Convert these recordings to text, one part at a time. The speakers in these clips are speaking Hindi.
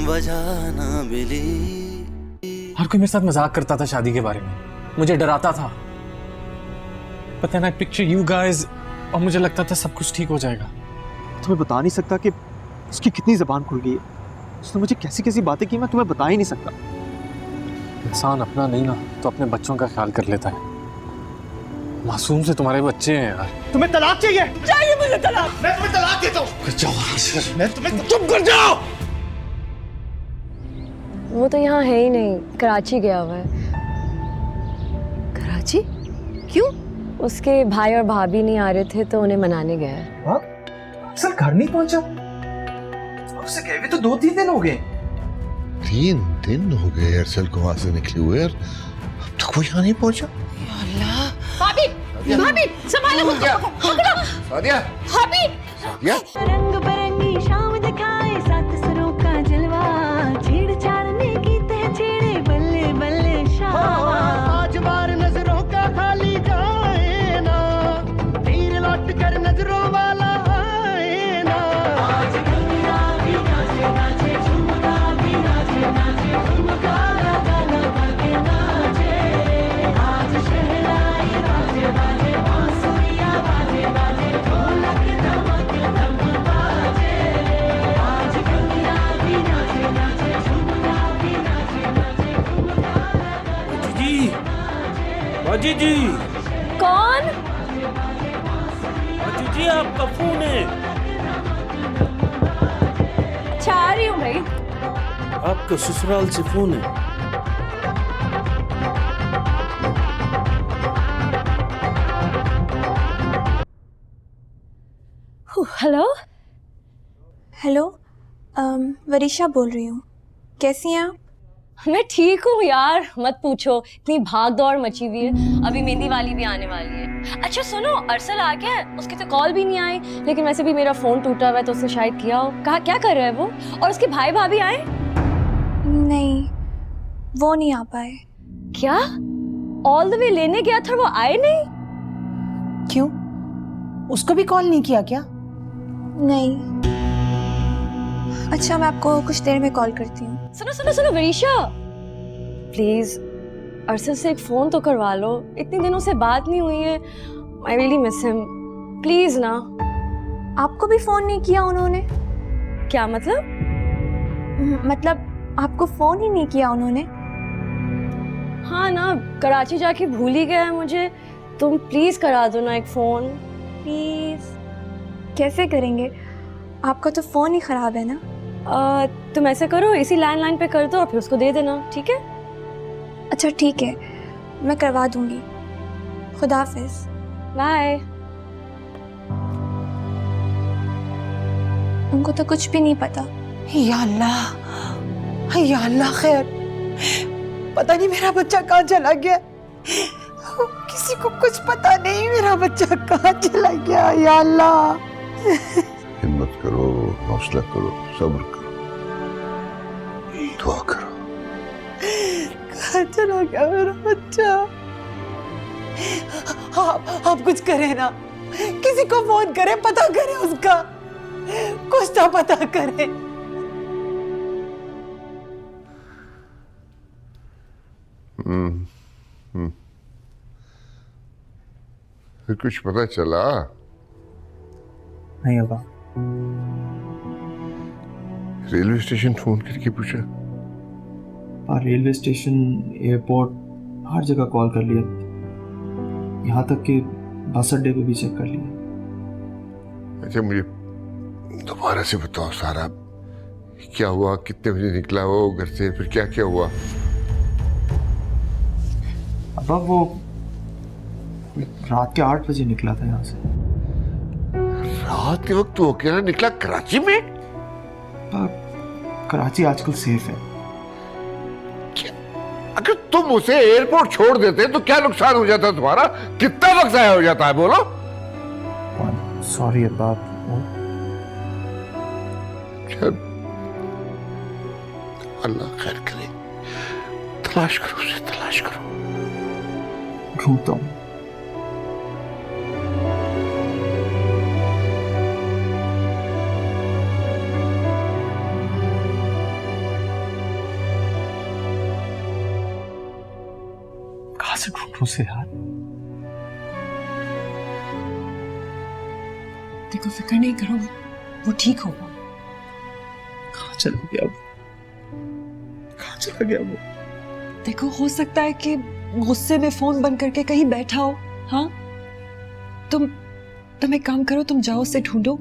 वजह ना मिली। हर कोई मेरे साथ मजाक करता था शादी के बारे में, मुझे डराता था। पता है ना, पिक्चर यू गाइस और मुझे लगता था सब कुछ ठीक हो जाएगा। तुम्हें बता नहीं सकता कि उसकी कितनी जबान खुल गई है। उसने मुझे कैसी कैसी बातें की मैं तुम्हें बता ही नहीं सकता। इंसान अपना नहीं ना तो अपने बच्चों का ख्याल कर लेता है। मासूम से तुम्हारे बच्चे हैं यार। तुम्हें तलाक चाहिए? चाहिए मुझे तलाक। मैं तुम्हें तलाक देता हूँ। जाओ, मैं तुम्हें चुप कर जाओ। वो तो यहाँ है ही नहीं, कराची गया हुआ है। कराची? क्यों? उसके भाई और भाभी नहीं आ रहे थे तो उन्हें मनाने गया है। हाँ? सर घर नहीं पहुंचा? उससे कहे भी तो 2-3 दिन हो गए। 3 दिन हो गए अरसल को वहां से निकले हुए, अब तक वो यहाँ नहीं पहुंचा। भाभी, भाभी, संभालो मुझको। सादिया, भाभी, सादिया, रंग बिरंगी शाम दिखाए सात सुरों का जलवा, छेड़छाड़ने की तह छेड़े बल्ले बल्ले शाम। आज बार नजरों का खाली जाए ना, तीर लौट कर नजरों वाला आए ना। आज दुनिया भी नाचे नाचे, झुमका भी नाचे नाचे, झुमका लगा लगा के नाचे। आज शहनाई बाजे बाजे, बांसुरिया बाजे बाजे, ढोलक धमक धम बाजे। आज दुनिया भी नाचे नाचे, झुमका भी नाचे नाचे, झुमका लगा। जी, बाजी जी, कौन? बाजी जी आपका फोन है। अच्छा, आ रही हूँ भाई। आपका ससुराल से फोन है। हेलो। हेलो, वरीशा बोल रही हूँ। कैसी हैं आप? मैं ठीक हूँ यार, मत पूछो, इतनी भाग दौड़ मची हुई है। अभी मेहंदी वाली भी आने वाली है। अच्छा सुनो, अरसल आ गया है, उसकी तो कॉल भी नहीं आई। लेकिन वैसे भी मेरा फोन टूटा हुआ है तो उसने शायद किया हो। कहा क्या कर रहा है वो? और उसके भाई भाभी आए? नहीं, वो नहीं आ पाए। क्या? ऑल द वे लेने गया था, वो आए नहीं? क्यों? उसको भी कॉल नहीं किया क्या? नहीं। अच्छा, मैं आपको कुछ देर में कॉल करती हूँ। सुनो सुनो सुनो वरीशा, प्लीज अरसल से एक फोन तो करवा लो। इतने दिनों से बात नहीं हुई है। I really miss him, please ना। आपको भी फोन नहीं किया उन्होंने? क्या मतलब? मतलब आपको फोन ही नहीं किया उन्होंने? हाँ ना, कराची जाके भूल ही गया है मुझे। तुम प्लीज करा दो ना एक फोन, प्लीज। कैसे करेंगे? आपका तो फोन ही खराब है ना। तुम ऐसे करो, इसी लैंडलाइन पे कर दो और फिर उसको दे देना, ठीक है? अच्छा ठीक है, मैं करवा दूंगी। खुदा हाफिज। बाय। उनको तो कुछ भी नहीं पता। या अल्लाह खैर। पता नहीं मेरा बच्चा कहाँ चला गया। किसी को कुछ पता नहीं मेरा बच्चा कहाँ चला गया। या अल्लाह। हिम्मत करो, हौसला करो, सब्र करो, दुआ करो। कहाँ चला गया मेरा बच्चा? आप कुछ करें ना, किसी को फोन करें, पता करें उसका, कुछ तो पता करें। फिर कुछ पता चला? नहीं होगा। रेलवे स्टेशन फोन करके पूछा? और रेलवे स्टेशन, एयरपोर्ट, हर जगह कॉल कर लिया, यहाँ तक कि बस अड्डे पे भी चेक कर लिया। अच्छा मुझे दोबारा से बताओ सारा, क्या हुआ? कितने बजे निकला वो घर से? फिर क्या क्या हुआ? अब वो रात के 8 बजे निकला था यहाँ से। रात के वक्त वो क्या निकला कराची में? कराची आजकल सेफ है। अगर तुम उसे एयरपोर्ट छोड़ देते तो क्या नुकसान हो जाता तुम्हारा? कितना वक्त जाया हो जाता है बोलो? सॉरी अब्बा। अल्लाह खैर करे, तलाश करो उसे, तलाश करो। घूमता हूँ। कहां से ढूंढूं उसे यार? देखो फिक्र नहीं करो, वो ठीक होगा। कहाँ चला गया वो? कहाँ चला गया वो? देखो हो सकता है कि गुस्से में फोन बंद करके कहीं बैठा हो। हाँ, तुम एक काम करो, तुम जाओ उसे ढूंढो,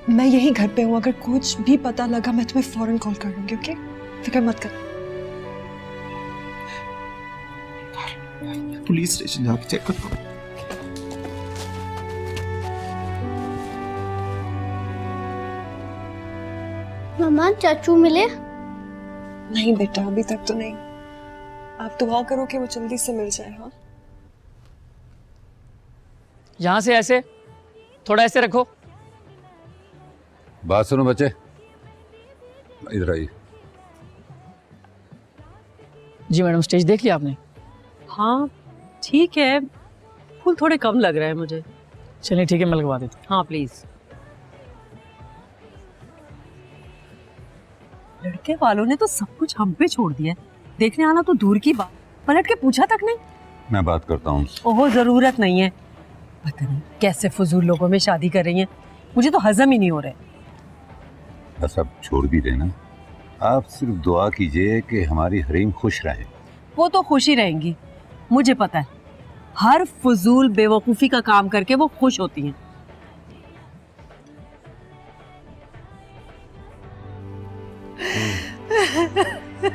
मैं यहीं घर पे हूँ। अगर कुछ भी पता लगा मैं तुम्हें फौरन कॉल कर लूंगी। ओके, फिक्र मत कर। पुलिस स्टेशन जाके चेक करो। मामा चाचू मिले? नहीं बेटा, अभी तक तो नहीं। आप दुआ करो कि वो जल्दी से मिल जाए। हाँ, यहाँ से ऐसे, थोड़ा ऐसे रखो। बात सुनो बच्चे, इधर आइए। जी मैडम, स्टेज देख लिया आपने? हाँ ठीक है, फूल थोड़े कम लग रहे हैं मुझे। चलिए ठीक है, मैं लगवा देता हूँ। हाँ प्लीज। लड़के वालों ने तो सब कुछ हम पे छोड़ दिया, देखने आना तो दूर की बात, पलट के पूछा तक नहीं। मैं बात करता हूँ। ओहो, जरूरत नहीं है। पता नहीं कैसे फजूल लोगों में शादी कर रही हैं, मुझे तो हजम ही नहीं हो रहे। बस अब छोड़ भी देना, आप सिर्फ दुआ कीजिए कि हमारी हरीम खुश रहे। वो तो खुश ही रहेंगी, मुझे पता है। हर फजूल बेवकूफ़ी का काम करके वो खुश होती हैं।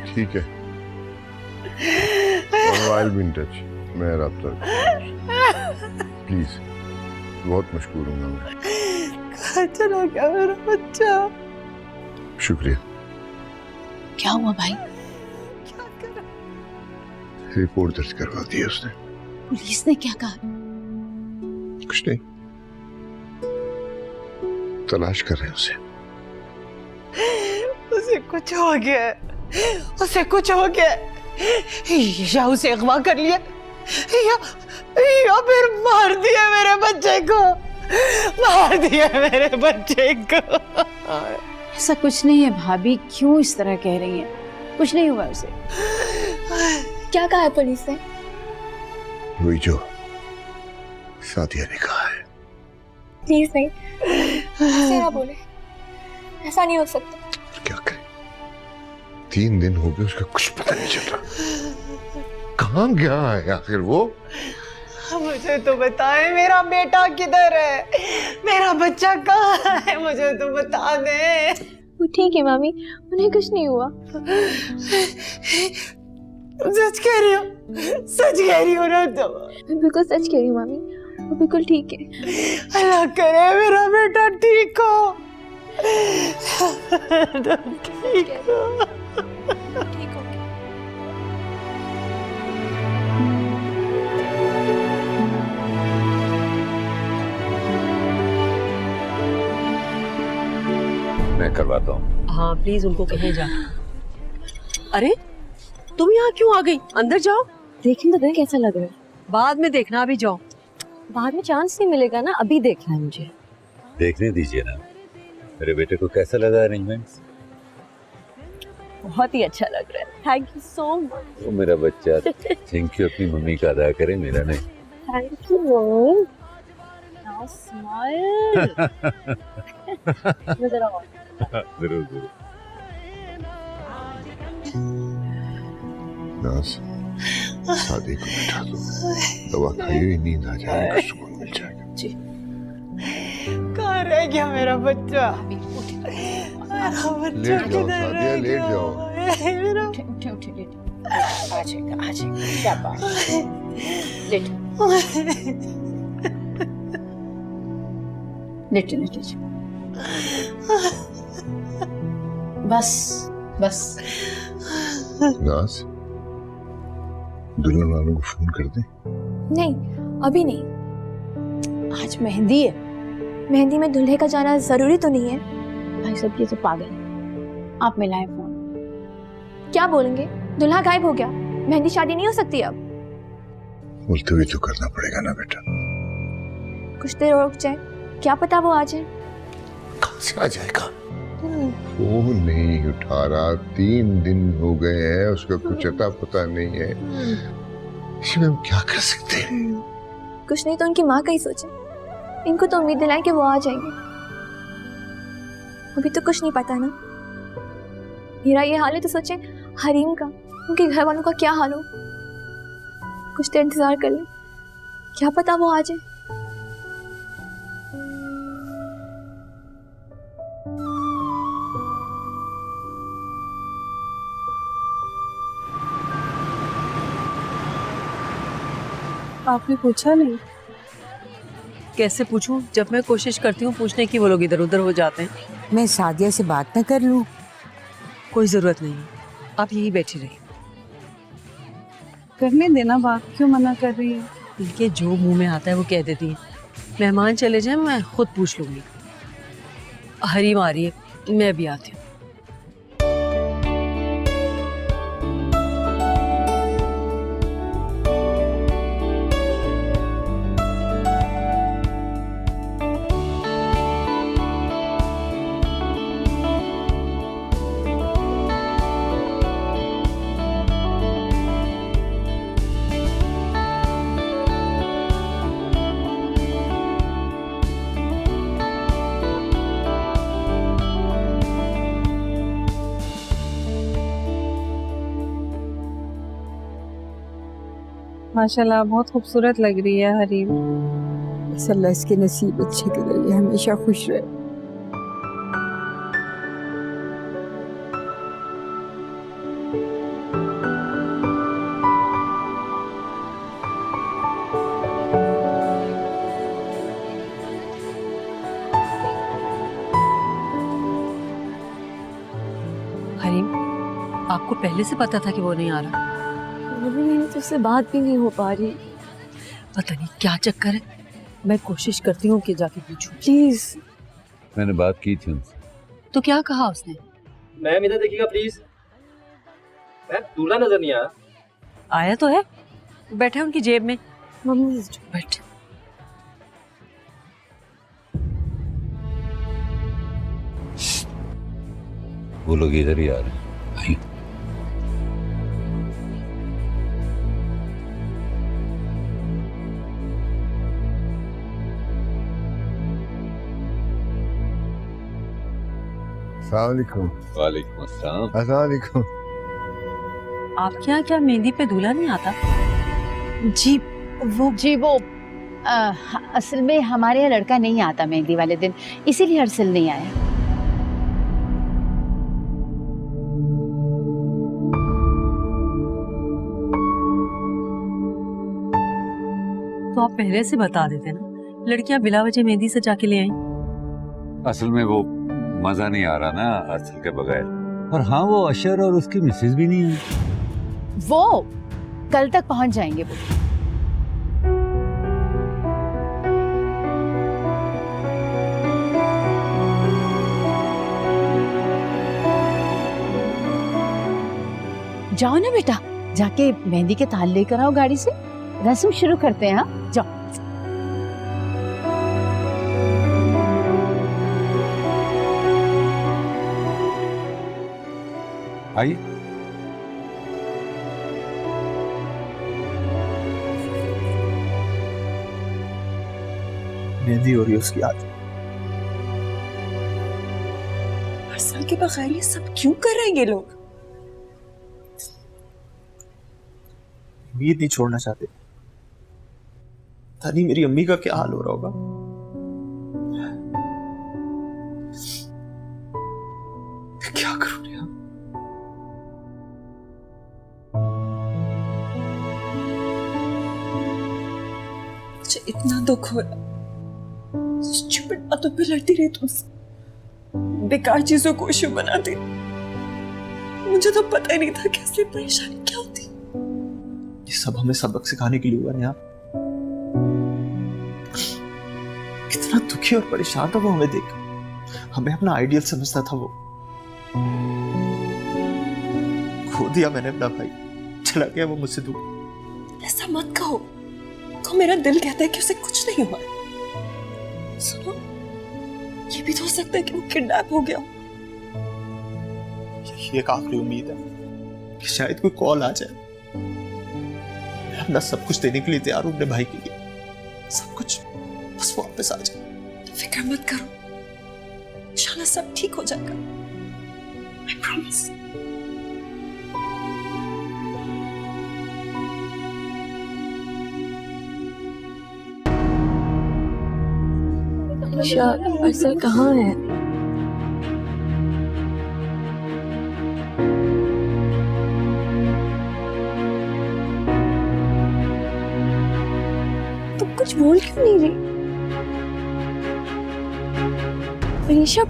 ठीक है, I'll be in touch. मैं रब्ता प्लीज, बहुत मशहूर हूँ मैं। कहाँ चला गया मेरा बच्चा? शुक्रिया। क्या हुआ भाई? क्या करा? रिपोर्ट दर्ज करवा दी है उसने। पुलिस ने क्या कहा? कुछ नहीं, तलाश कर रहे हैं उसे। उसे कुछ हो गया, उसे कुछ हो गया, या उसे अगवा कर लिया, या फिर मार दिया मेरे बच्चे को, मार दिया मेरे बच्चे को। ऐसा कुछ नहीं है भाभी, क्यों इस तरह कह रही हैं? कुछ नहीं हुआ उसे। क्या कहा है पुलिस ने? वही जो सादिया ने कहा है। प्लीज नहीं, ऐसे ना बोले, ऐसा नहीं हो सकता। क्या करें, 3 दिन हो गए, उसका कुछ पता नहीं चल रहा। कहाँ गया है आखिर वो? मुझे तो बताए, मेरा बेटा किधर है, मेरा बच्चा कहाँ है, मुझे तो बता दे। वो ठीक है मामी, उन्हें कुछ नहीं हुआ। सच कह रही हो? सच कह रही हो ना तुम? मैं बिल्कुल सच कह रही हूँ मामी, वो बिल्कुल ठीक है। अल्लाह करे मेरा बेटा ठीक हो। ठीक हो। ठीक हो गया। मैं करवाता हूँ। हाँ प्लीज, उनको कहीं जा। अरे तुम यहाँ क्यों आ गई? अंदर जाओ, देखने तो दे कैसा लग रहा है। बाद में देखना, अभी जाओ। बाद में चांस नहीं मिलेगा ना, अभी देखना है मुझे। देखने दीजिए ना। मेरे बेटे को कैसा लगा अरेंजमेंट्स? बहुत ही अच्छा लग रहा है। Thank you so much. वो मेरा बच्चा थैंक यू अपनी मम्मी का अदा करे, मेरा नहीं। Thank you mummy. Now smile. नजर आओ। जरूर जरूर। नाज, शादी को बैठा दो, दवा खाई हुई नींद आ जाएगी, सुकून मिल जाएगा। जी। कहाँ रह गया मेरा बच्चा? मेरा बच्चा लेट जाओ किधर सादिया, रह लेट गया? जाओ। मेरा उठे उठे लेट। आ जाएगा क्या बात। Late late late. बस बस। नाज, दुल्हन वालों को फोन कर दे। नहीं, अभी नहीं। आज मेहंदी है। मेहंदी में दूल्हे का जाना जरूरी तो नहीं है। भाई सब ये तो पागल है। आप मिलाएं फोन। क्या बोलेंगे? दूल्हा गायब हो गया, मेहंदी शादी नहीं हो सकती अब। मुलतवी तो करना पड़ेगा ना बेटा। कुछ देर और रुक जाए, क्या पता वो आ जाए। कहाँ से आ जाएगा? फोन नहीं उठा रहा, 3 दिन हो गए हैं, उसका कुछ अता पता नहीं है। इसमें हम क्या कर सकते हैं? कुछ नहीं तो उनकी माँ का ही सोचे। इनको तो उम्मीद दिलाएं कि वो आ जाएंगे। अभी तो कुछ नहीं पता ना। मेरा ये हाल है तो सोचे हरीम का, उनके घर वालों का क्या हाल हो। कुछ देर इंतजार कर ले, क्या पता वो आ जाए। आपने पूछा नहीं? कैसे पूछूं? जब मैं कोशिश करती हूँ पूछने की वो लोग इधर उधर हो जाते हैं। मैं सादिया से बात न कर लूं? कोई जरूरत नहीं है, आप यही बैठी रहिए। करने देना बात, क्यों मना कर रही है? इनके जो मुंह में आता है वो कह देती है। मेहमान चले जाए मैं खुद पूछ लूंगी। हरीम आ रही है, मैं भी आती हूँ। माशाल्लाह बहुत खूबसूरत लग रही है हरीम। बस अल्लाह इसके नसीब अच्छे करे, ये हमेशा खुश रहे। हरीम, आपको पहले से पता था कि वो नहीं आ रहा? मेरी तो उससे बात भी नहीं हो पा रही। पता नहीं क्या चक्कर है। मैं कोशिश करती हूँ कि जाके पूछूं। प्लीज। मैंने बात की थी उनसे। तो क्या कहा उसने? मैम इधर देखिएगा प्लीज। मैम दूल्हा नजर नहीं आया। आया तो है, बैठा है उनकी जेब में। मम्मी बैठ। वो लोग इधर ही आ रहे हैं। आइए। अस्सलामुअलैकुम। वालेकुम अस्सलाम। अस्सलामुअलैकुम। आपके यहाँ क्या मेहंदी पे दूल्हा नहीं आता? जी वो असल में हमारे यहाँ लड़का नहीं आता मेहंदी वाले दिन, इसीलिए अरसल नहीं आया। तो आप पहले से बता देते ना, लड़कियां बिला वजह मेहंदी सजा के ले आई। असल में वो मजा नहीं आ रहा ना असल के बगैर। और हाँ, वो अशर और उसकी मिसेज भी नहीं है। वो कल तक पहुंच जाएंगे। वो जाओ ना बेटा, जाके मेहंदी के ताल लेकर आओ गाड़ी से, रस्म शुरू करते हैं। हाँ जाओ। आइए। मेहंदी हो रही है उसकी आज। अरसल के बगैर ये सब क्यों कर रहे हैं ये लोग? उम्मीद नहीं छोड़ना चाहते। पता नहीं मेरी अम्मी का क्या हाल हो रहा होगा। क्या करूं यार? मुझे इतना दुख हो रहा। स्टूपिड बातों पे लड़ती रही तुमसे, बेकार चीजों को इश्यू बनाती। मुझे तो पता ही नहीं था कि असली परेशानी क्या होती। ये सब हमें सबक सिखाने के लिए हुआ ना। कितना दुखी और परेशान था वो हमें देख। हमें अपना आइडियल समझता था वो। खो दिया मैंने अपना भाई, चला गया वो मुझसे दूर। ऐसा मत कहो, तो मेरा दिल कहता है कि उसे कुछ नहीं हुआ। सुनो, ये भी तो हो सकता है कि वो किडनैप हो गया। ये एक आखिरी उम्मीद है कि शायद कोई कॉल आ जाए। मैं खाना सब कुछ देने के लिए तैयार हूं अपने भाई के लिए, सब कुछ, बस वो वापस आ जाए। फिक्र मत करो, इंशाल्लाह सब ठीक हो जाएगा, I promise। अरसल कहाँ है? तुम कुछ बोल क्यों नहीं रही? अनीशा,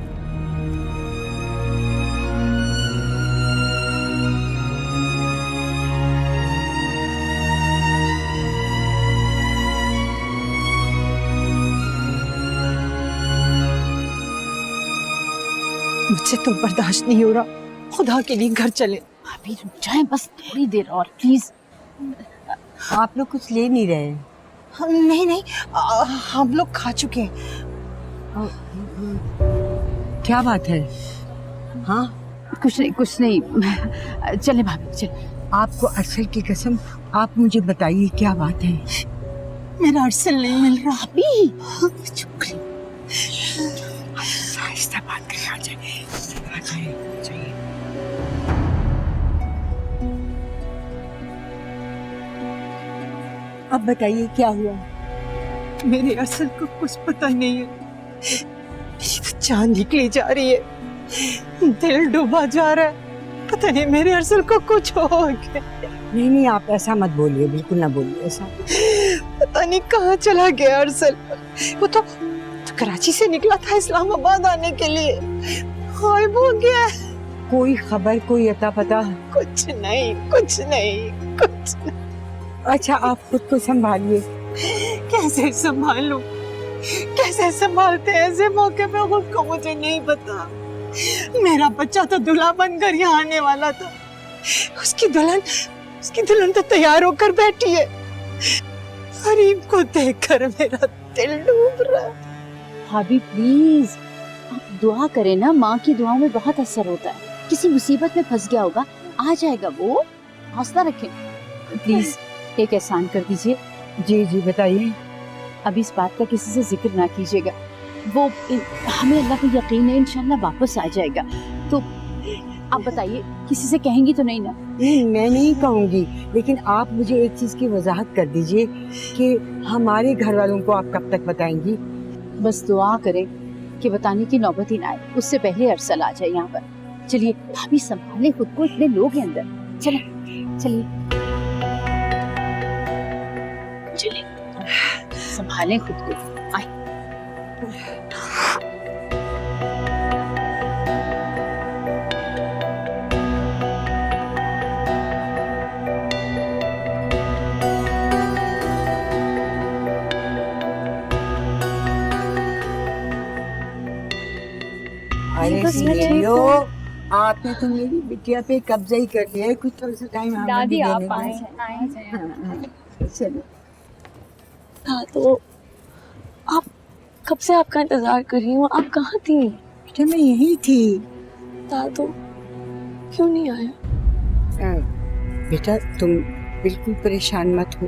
मुझसे तो बर्दाश्त नहीं हो रहा, खुदा के लिए घर चले। अभी रुक जाए बस थोड़ी देर और प्लीज। आप लोग कुछ ले नहीं रहे? नहीं नहीं, हम लोग खा चुके हैं। क्या बात है? हाँ कुछ नहीं चले भाभी चले। आपको अरसल की कसम, आप मुझे बताइए क्या बात है? मेरा अरसल नहीं मिल रहा। अभी चुप रही, आहिस्ता बात करें, आ जाइए। अब बताइए क्या हुआ? मेरे अरसल को कुछ पता नहीं है, मेरी तो जान निकली जा रही है, दिल डूबा जा रहा है, पता नहीं मेरे अरसल को कुछ हो गया। नहीं, आप ऐसा मत बोलिए, बिल्कुल ना बोलिए ऐसा। पता नहीं कहाँ चला गया अरसल, वो तो कराची से निकला था इस्लामाबाद आने के लिए, गायब हो गया। कोई खबर, कोई अता पता? कुछ नहीं। अच्छा, आप खुद को संभालिए। कैसे संभालूं? कैसे संभालते हैं ऐसे मौके पे खुद को, मुझे नहीं पता। मेरा बच्चा तो दूल्हा बनकर यहाँ आने वाला था, उसकी दुल्हन तो तैयार होकर बैठी है। हरीम को देखकर मेरा दिल डूब रहा है। भाभी प्लीज आप दुआ करें ना, माँ की दुआओं में बहुत असर होता है। किसी मुसीबत में फंस गया होगा, आ जाएगा वो, हौसला रखें। प्लीज एक एहसान कर दीजिए। जी बताइए। अब इस बात का किसी से जिक्र ना कीजिएगा, वो हमें अल्लाह पे यकीन है इंशाल्लाह वापस आ जाएगा। तो आप बताइए, किसी से कहेंगी तो नहीं ना? नहीं, मैं नहीं कहूँगी, लेकिन आप मुझे एक चीज की वजाहत कर दीजिए कि हमारे घर वालों को आप कब तक बताएंगी? बस दुआ करें कि बताने की नौबत ही ना आए, उससे पहले अरसल आ जाए यहाँ पर। चलिए भाभी संभालें खुद को, इतने लोग हैं अंदर। चलिए संभालें खुद को। आए अरे सीनियो, आपने तो मेरी बिटिया पे कब्जा ही कर लिया है। कुछ थोड़ा सा टाइम दादी आप आए। चलो। हाँ तो आप कब से आपका इंतजार कर रही हूँ, आप कहाँ थी? बेटा मैं यही थी। दादू क्यों नहीं आया? बेटा तुम बिल्कुल परेशान मत हो,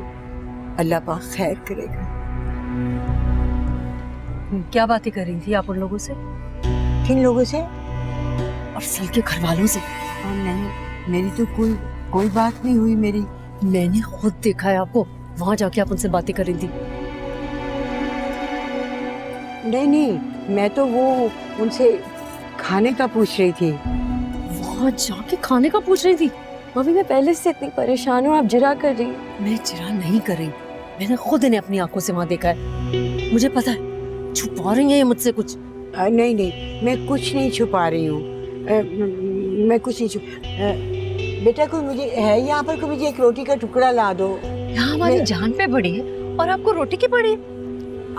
अल्लाह पाक खैर करेगा। क्या बातें कर रही थी आप उन लोगों से? किन लोगों से? अरसल के घर वालों से। नहीं, मेरी तो कोई बात नहीं हुई मेरी। मैंने खुद देखा है आपको, वहां जाके आप उनसे बातें कर रही थी। नहीं, मैं तो वो उनसे खाने का पूछ रही थी। वहां जाके खाने का पूछ रही थी? मम्मी मैं पहले से इतनी परेशान हूँ, आप जिरा कर रही। मैं जिरा नहीं कर रही, मैंने खुद इन्हें अपनी आंखों से वहां देखा है। मुझे पता है छुपा रही है ये मुझसे कुछ। नहीं, मैं कुछ नहीं छुपा रही हूँ। मैं कुछ नहीं बेटा कोई मुझे है यहाँ पर, कोई मुझे एक रोटी का टुकड़ा ला दो। यहाँ हमारी जान पे पड़ी है और आपको रोटी की पड़ी है।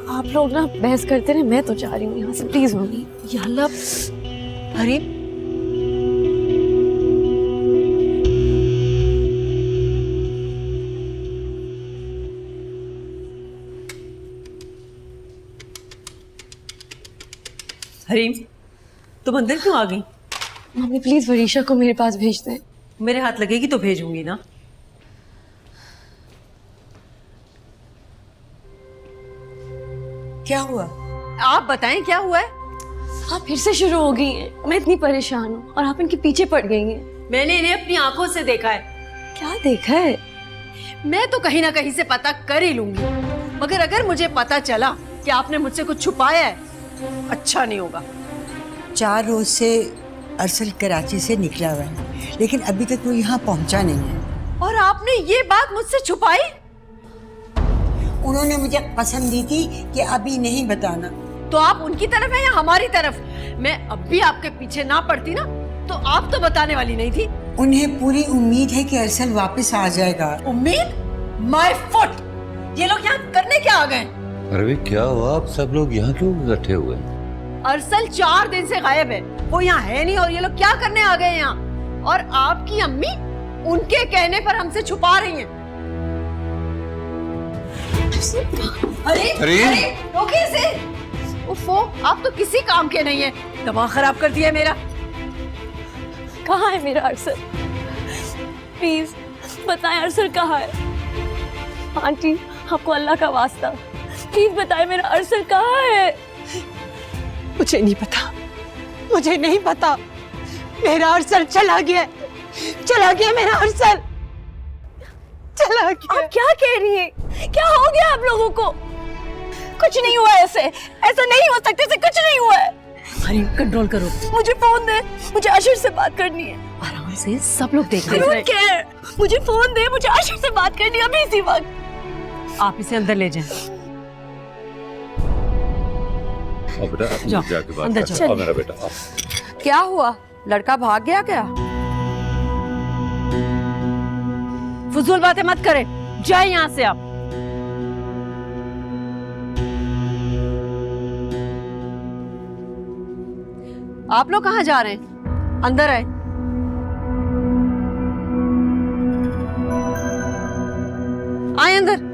आप लोग ना बहस करते रहे, मैं तो जा रही हूँ यहाँ से, प्लीज मम्मी। या अल्लाह। अरे हरीम, तुम अंदर क्यों आ गई? मम्मी प्लीज वरीशा को मेरे पास भेज दें। मेरे हाथ लगेगी तो भेजूंगी ना। क्या हुआ? आप बताएं क्या हुआ है? आप फिर से शुरू हो गई हैं। मैं इतनी परेशान हूँ और आप इनके पीछे पड़ गई हैं। मैंने इन्हें अपनी आंखों से देखा है। क्या देखा है? मैं तो कहीं ना कहीं से पता कर ही लूंगी, मगर अगर मुझे पता चला कि आपने मुझसे कुछ छुपाया है, अच्छा नहीं होगा। 4 रोज से अरसल कराची से निकला हुआ है, लेकिन अभी तक वो यहाँ पहुँचा नहीं है। और आपने ये बात मुझसे छुपाई? उन्होंने मुझे कसम दी थी कि अभी नहीं बताना। तो आप उनकी तरफ है या हमारी तरफ? मैं अब भी आपके पीछे ना पड़ती ना, तो आप तो बताने वाली नहीं थी। उन्हें पूरी उम्मीद है कि अरसल वापस आ जाएगा। उम्मीद? My foot! ये लोग यहाँ करने क्या आ गए? अरे क्या हुआ? आप सब लोग यहाँ क्यों इकट्ठे हुए? अरसल 4 दिन से गायब है, वो यहाँ है नहीं, और ये लोग क्या करने आ गए यहाँ? और आपकी अम्मी उनके कहने पर हमसे छुपा रही हैं। अरे रोकिए इसे! उफ़ो, आप तो किसी काम के नहीं है। दिमाग खराब कर दिया मेरा। कहाँ है मेरा अरसल? प्लीज बताएं अरसल कहाँ है? आंटी, आपको अल्लाह का वास्ता, प्लीज बताएं मेरा अरसल कहाँ है? मुझे नहीं पता, मुझे नहीं पता। मेरा अरसल चला गया, चला गया मेरा अरसल, चला गया। आप क्या कह रही हैं? क्या हो गया आप लोगों को? कुछ नहीं हुआ, ऐसा नहीं हो सकता, ऐसे कुछ नहीं हुआ है। हरीम, कंट्रोल करो। मुझे फोन दे, मुझे आशिर से बात करनी है। आराम से, सब लोग देख रहे हैं। मुझे फोन दे, मुझे आशिर से बात करनी है अभी इसी वक्त। आप इसे अंदर ले जाएं। जाके बात अंदर करते हैं। मेरा बेटा, क्या हुआ? लड़का भाग गया क्या? फजूल बातें मत करें, जाए यहाँ से आप। आप लोग कहाँ जा रहे हैं? अंदर आए। आए अंदर।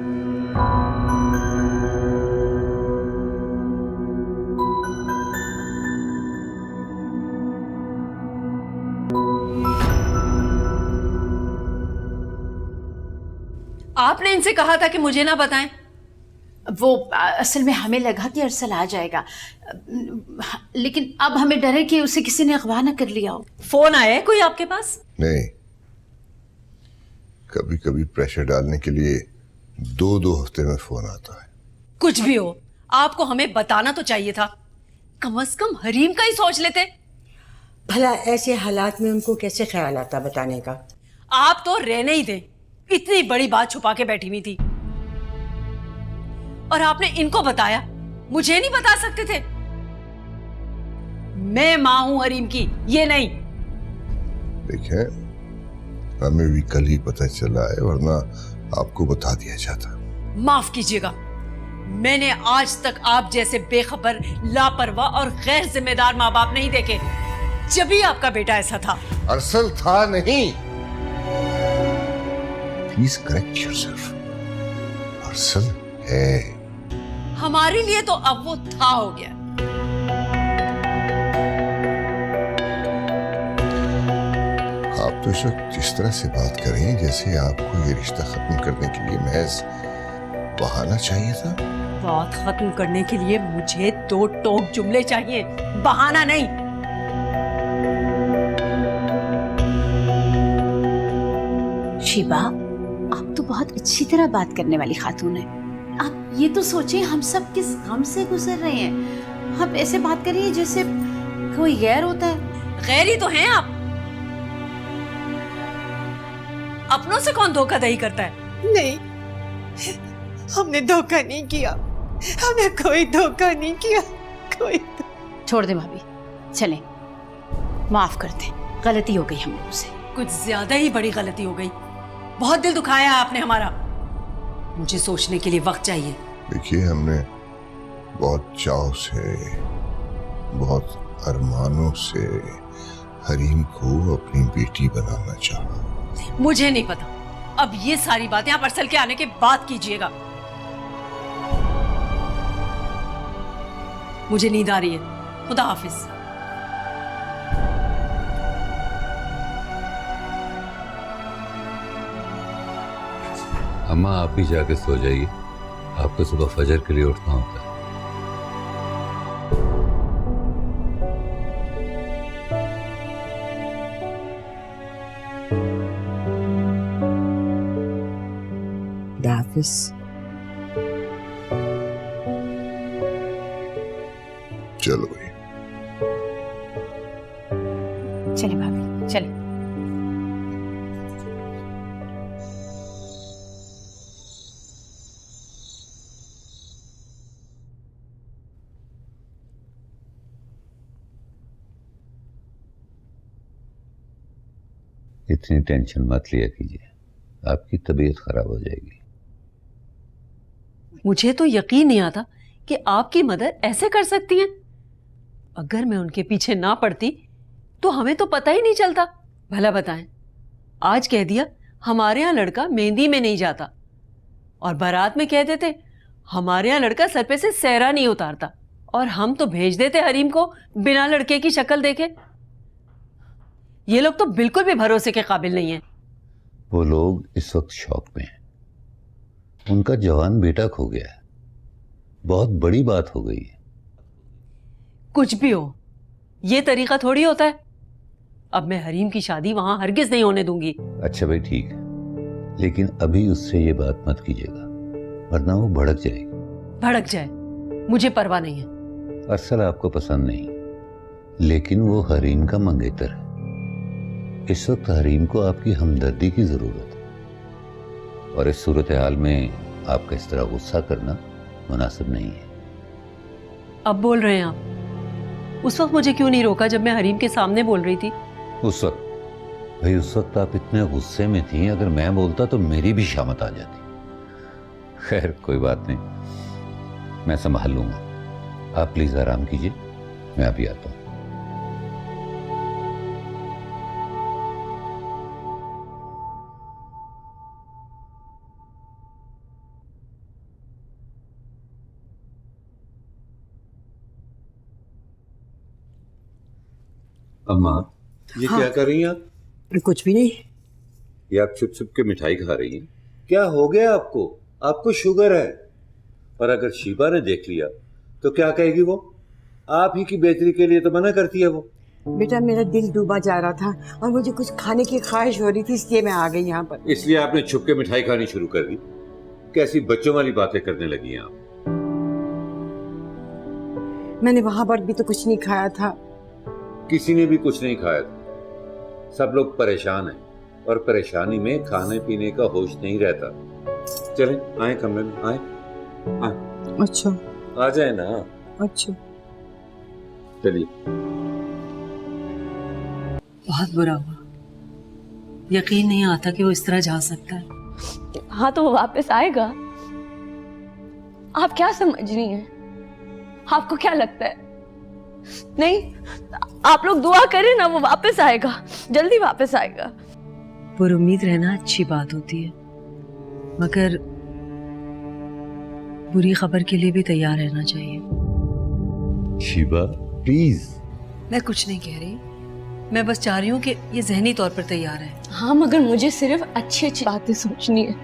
आपने इनसे कहा था कि मुझे ना बताएं। वो असल में हमें लगा कि अरसल आ जाएगा, लेकिन अब हमें डर है कि उसे किसी ने अगवा न कर लिया हो। फोन आया है कोई आपके पास? नहीं, कभी कभी प्रेशर डालने के लिए 2-2 हफ्ते में फोन आता है। कुछ भी हो, आपको हमें बताना तो चाहिए था। कम से कम हरीम का ही सोच लेते। भला ऐसे हालात में उनको कैसे ख्याल आता बताने का? आप तो रहने ही दें, इतनी बड़ी बात छुपा के बैठी हुई थी, और आपने इनको बताया, मुझे नहीं बता सकते थे? मैं मां हूं हरीम की, ये नहीं। देखें, हमें भी कल ही पता चला है, वरना आपको बता दिया जाता। माफ कीजिएगा, मैंने आज तक आप जैसे बेखबर, लापरवाह और गैर जिम्मेदार माँ बाप नहीं देखे। जब भी आपका बेटा ऐसा था। अरसल था नहीं। Please correct yourself. अरसल है। हमारे लिए तो अब वो था हो गया। आप तो इस वक्त जिस तरह से बात कर रही हैं, जैसे आपको ये रिश्ता खत्म करने के लिए महज बहाना चाहिए था। बात खत्म करने के लिए मुझे 2 टोक जुमले चाहिए, बहाना नहीं। शिबा, आप तो बहुत अच्छी तरह बात करने वाली खातून है। आप ये तो सोचें, हम सब किस गम से गुजर रहे हैं। आप ऐसे बात कर रही हैं जैसे कोई गैर होता है। गैर ही तो हैं आप। अपनों से कौन धोखाधड़ी करता है? नहीं, हमने धोखा नहीं किया, हमने कोई धोखा नहीं किया, कोई। छोड़ दे भाभी, चलें, माफ कर दे, गलती हो गई हम लोगों से। कुछ ज्यादा ही बड़ी गलती हो गई। बहुत दिल दुखाया आपने हमारा। मुझे सोचने के लिए वक्त चाहिए। देखिए, हमने बहुत चाव से, बहुत अरमानों से हरीम को अपनी बेटी बनाना चाहा। मुझे नहीं पता, अब ये सारी बातें आप अरसल के आने के बाद कीजिएगा। मुझे नींद आ रही है। खुदा हाफिज। अम्मा, आप भी जाके सो जाइए, आपको सुबह फजर के लिए उठना होता है। खुदा हाफिज। चलो भाई, चले भाभी चले। इतनी टेंशन मत लिया कीजिए, आपकी तबीयत खराब हो जाएगी। मुझे तो यकीन नहीं आता कि आपकी मदर ऐसे कर सकती हैं। अगर मैं उनके पीछे ना पड़ती तो हमें तो पता ही नहीं चलता। भला बताएं, आज कह दिया हमारे यहाँ लड़का मेहंदी में नहीं जाता, और बारात में कह देते हमारे यहाँ लड़का सर पे से सेहरा नहीं उतारता, और हम तो भेज देते हरीम को बिना लड़के की शक्ल देखे। ये लोग तो बिल्कुल भी भरोसे के काबिल नहीं है। वो लोग इस वक्त शौक में हैं। उनका जवान बेटा खो गया है, बहुत बड़ी बात हो गई है। कुछ भी हो, ये तरीका थोड़ी होता है। अब मैं हरीम की शादी वहां हरगिज नहीं होने दूंगी। अच्छा भाई ठीक है, लेकिन अभी उससे ये बात मत कीजिएगा, वरना वो भड़क जाएगी। भड़क जाए, मुझे परवाह नहीं है। अरसल आपको पसंद नहीं, लेकिन वो हरीम का मंगेतर है। इस वक्त हरीम को आपकी हमदर्दी की जरूरत है, और इस सूरत हाल में आपका इस तरह गुस्सा करना मुनासिब नहीं है। अब बोल रहे हैं आप, उस वक्त मुझे क्यों नहीं रोका जब मैं हरीम के सामने बोल रही थी? उस वक्त आप इतने गुस्से में थी, अगर मैं बोलता तो मेरी भी शामत आ जाती। खैर कोई बात नहीं, मैं संभाल लूंगा। आप प्लीज आराम कीजिए, मैं अभी आता हूं। अम्मा, ये हाँ। क्या कर रही हैं आप? कुछ भी नहीं। ये आप छुप छुप के मिठाई खा रही हैं? क्या हो गया आपको? आपको शुगर है, और अगर शीबा ने देख लिया तो क्या कहेगी वो? आप ही की बेहतरी के लिए तो मना करती है वो। बेटा मेरा दिल डूबा जा रहा था और मुझे कुछ खाने की ख्वाहिश हो रही थी, इसलिए मैं आ गई यहाँ पर। इसलिए आपने छुप के मिठाई खानी शुरू कर दी? कैसी बच्चों वाली बातें करने लगी हैं आप? मैंने वहां पर भी तो कुछ नहीं खाया था। किसी ने भी कुछ नहीं खाया था। सब लोग परेशान हैं, और परेशानी में खाने पीने का होश नहीं रहता। चलें, आए कमरे में, आए। अच्छा आ जाए ना। अच्छा चलिए। बहुत बुरा हुआ, यकीन नहीं आता कि वो इस तरह जा सकता है। हाँ तो वो वापस आएगा। आप क्या समझ रही हैं? आपको क्या लगता है? नहीं, आप लोग दुआ करें ना, वो वापस आएगा, जल्दी वापस आएगा। पुरुम्मीद रहना अच्छी बात होती है, मगर बुरी खबर के लिए भी तैयार रहना चाहिए। शीबा प्लीज। मैं कुछ नहीं कह रही, मैं बस चाह रही हूँ कि ये जहनी तौर पर तैयार है। हाँ, मगर मुझे सिर्फ अच्छी अच्छी बातें सोचनी है।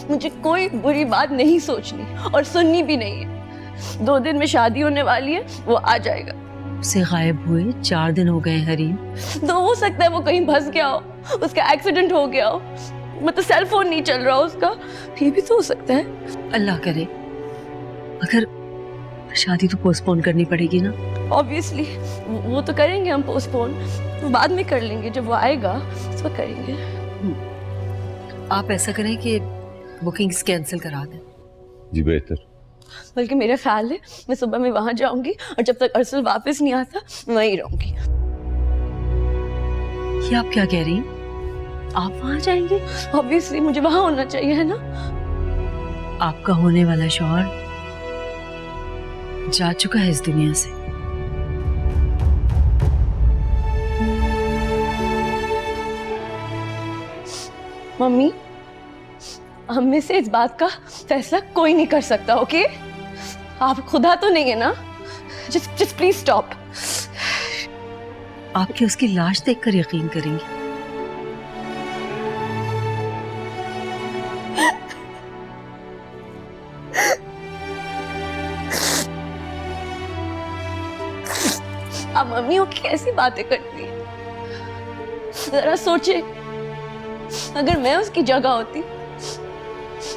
मुझे कोई बुरी बात नहीं सोचनी और सुननी भी नहीं है। 2 दिन में शादी होने वाली है, वो आ जाएगा। उसे गायब हुए 4 दिन हो गए हरीम। तो हो सकता है वो कहीं फंस गया हो, उसका एक्सीडेंट हो गया हो, मतलब सेल फोन नहीं चल रहा हो उसका, ये भी तो हो सकता है। अल्लाह करे, मगर शादी तो पोस्टपोन करनी पड़ेगी ना। ऑब्वियसली वो तो करेंगे हम पोस्टपोन, बाद में कर लेंगे, जब वो आएगा उस वक्त करेंगे। आप ऐसा करें कि बुकिंग्स कैंसिल करा दें। जी बेहतर। बल्कि मेरा ख्याल है मैं सुबह में वहां जाऊंगी, और जब तक अरसल वापस नहीं आता वहीं रहूंगी। ये आप क्या कह रही हैं? आप वहां जाएंगे? ऑब्वियसली मुझे वहां होना चाहिए, है ना? आपका होने वाला शौहर जा चुका है इस दुनिया से। मम्मी, हम में से इस बात का फैसला कोई नहीं कर सकता, ओके? आप खुदा तो नहीं है ना? Just please stop. आपकी उसकी लाश देखकर यकीन करेंगे। आप मम्मी वो कैसी बातें करती है? जरा सोचे, अगर मैं उसकी जगह होती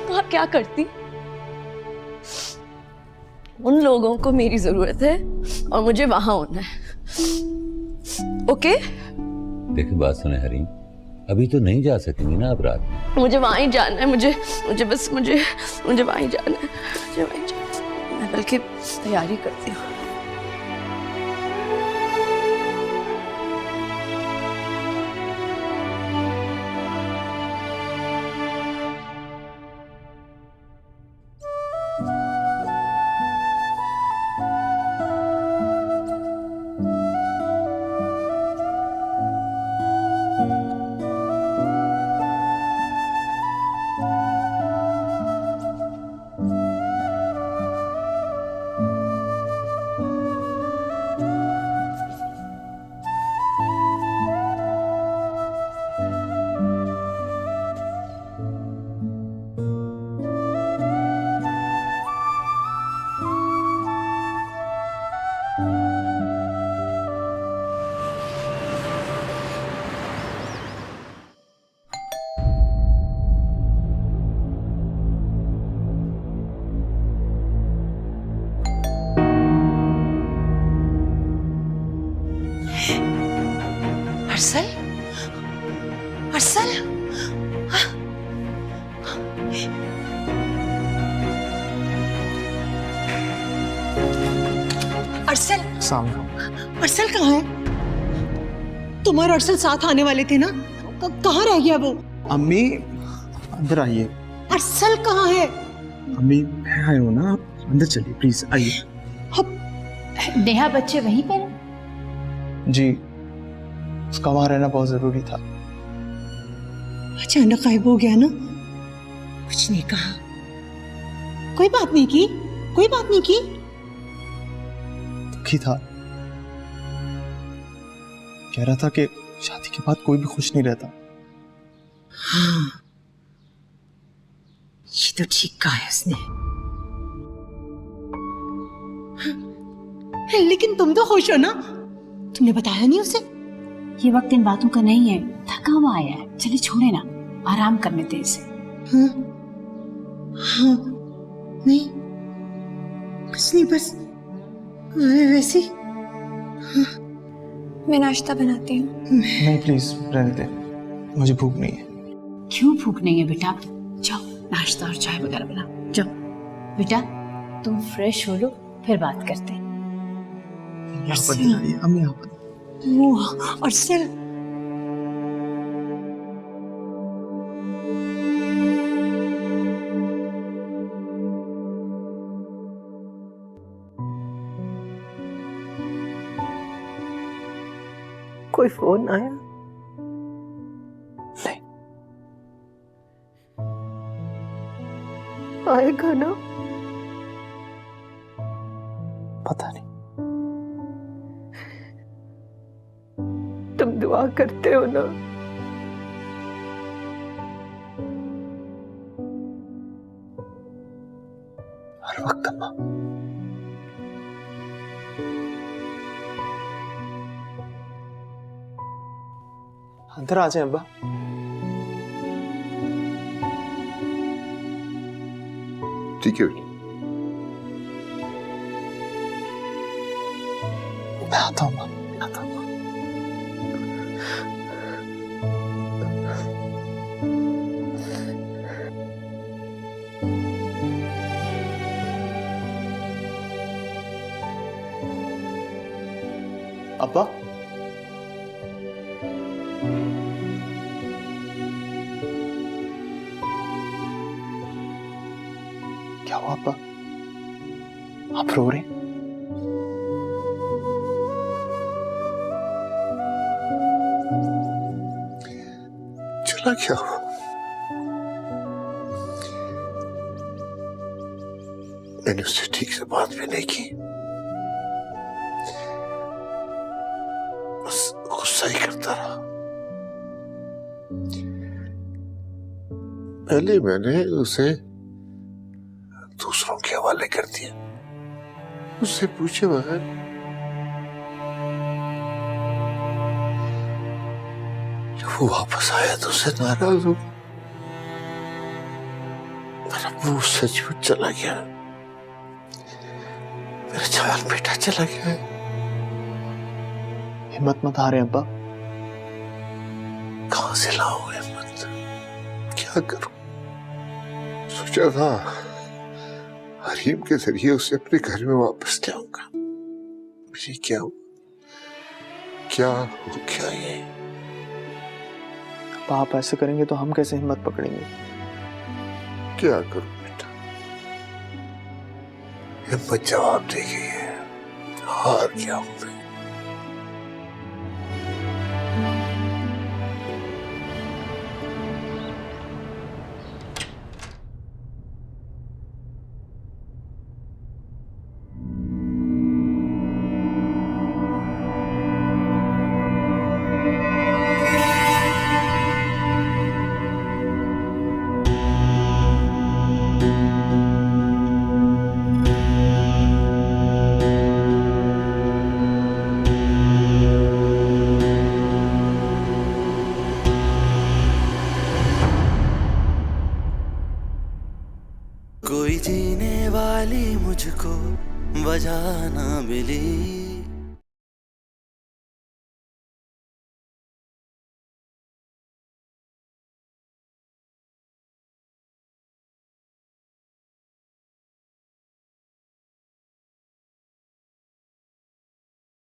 तो आप क्या करती? उन लोगों को मेरी जरूरत है और मुझे वहां होना है। ओके? देखिए बात सुने हरीम, अभी तो नहीं जा सकेंगी ना आप रात में। मुझे वहां ही जाना है, मुझे वहां ही जाना है, मुझे वहां ही जाना है। मैं बल्कि तैयारी करती हूँ। अरसल, अरसल, अरसल, अरसल कहाँ है? तुम और अरसल साथ आने वाले थे ना, कहाँ रह गया वो? अम्मी अंदर आइए। अरसल कहाँ है? अम्मी मैं आया हूँ ना, आप अंदर चलिए प्लीज, आइए। नेहा बच्चे वहीं पर हैं? जी, उसका वहां रहना बहुत जरूरी था। अचानक गायब हो गया ना, कुछ नहीं कहा, कोई बात नहीं की, कोई बात नहीं की। दुखी था, कह रहा था कि शादी के बाद कोई भी खुश नहीं रहता। हाँ, ये तो ठीक कहा है उसने। लेकिन तुम तो खुश हो ना, तुमने बताया नहीं उसे? ये वक्त इन बातों का नहीं है, थका हुआ आया है, चलिए छोड़े ना, आराम करने दे इसे। हाँ, हाँ, नहीं कुछ नहीं, बस वैसे। हाँ। मैं नाश्ता बनाती हूँ। नहीं प्लीज रहने दे, मुझे भूख नहीं है। क्यों भूख नहीं है बेटा? जाओ नाश्ता और चाय वगैरह बना, जाओ बेटा तुम फ्रेश हो लो, फिर बात करते हैं। अम्मी यहाँ पर। वो अरसल, कोई फोन आया? नहीं। आएगा ना? पता नहीं। तुम दुआ करते हो ना? हर वक्त अम्मा। अंदर आ जाए अब्बा। ठीक है, मैं आता हूँ, आता हूँ। अब्बा, क्या हुआ अब्बा? आप रो रहे? चला क्या हुआ? मैंने उससे ठीक से बात भी नहीं की, बस गुस्सा ही करता रहा। पहले मैंने उसे दूसरों के हवाले कर दिया, उससे पूछे बगैर। जब वो वापस आया तो उसे नाराज हो, मेरा अब्बू सचमुच चला गया, मेरा जवान बेटा चला गया है। हिम्मत मत हारे अब्बा। कहां से लाऊं हिम्मत, क्या करूं? सोचा था हरीम के जरिए उसे अपने घर में वापस लाऊंगा, ये क्या हो क्या ये? अब्बा आप ऐसे करेंगे तो हम कैसे हिम्मत पकड़ेंगे? क्या करूं बेटा, हिम्मत जवाब दे गई है, हार गया हूं मैं। कोई जीने वाली मुझको वजह ना मिली,